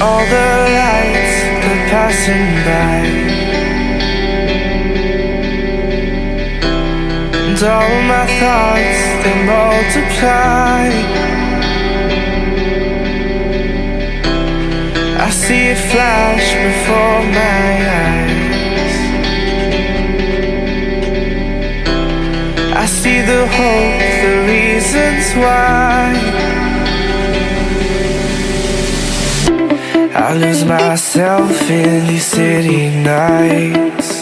all the lights that passing by, and all my thoughts they multiply. I see it flash before my eyes. I see the hope, the reasons why. I lose myself in these city nights.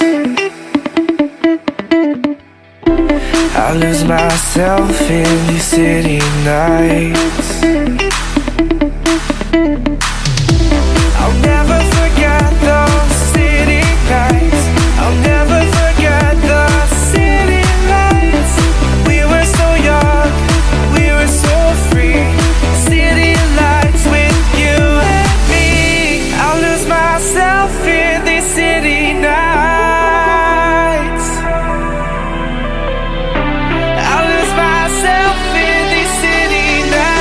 I lose myself in these city nights. I'll never forget those city nights. I'll never forget the city lights. We were so young, we were so free. City lights with you and me. I'll lose myself in these city nights. I'll lose myself in these city nights.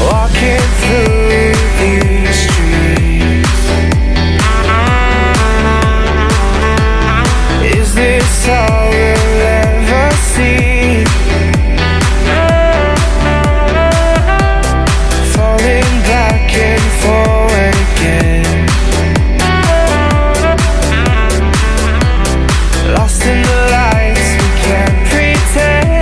Walking through these streets, is this all we'll ever see? Falling back and forward again, lost in the lights, we can't pretend.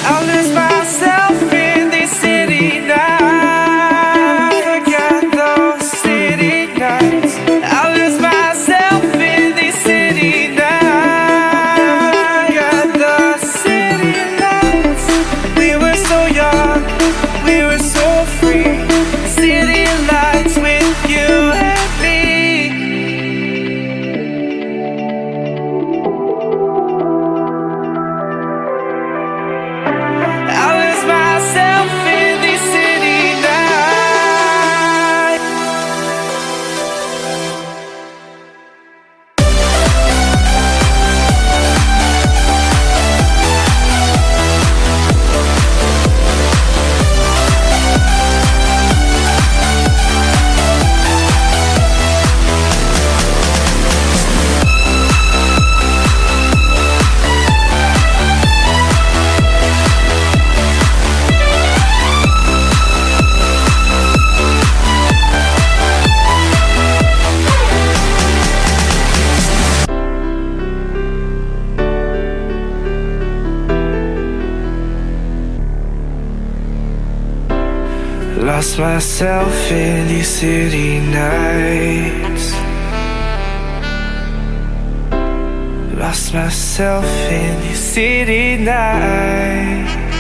I'll lose myself in these city nights. Forget those city nights. I'll lose myself in these city nights. Forget the city lights. We were so young, we were so free. City lights with you and me. I'll lose myself in these city nights. Lost myself in these city nights. Lost myself in these city nights.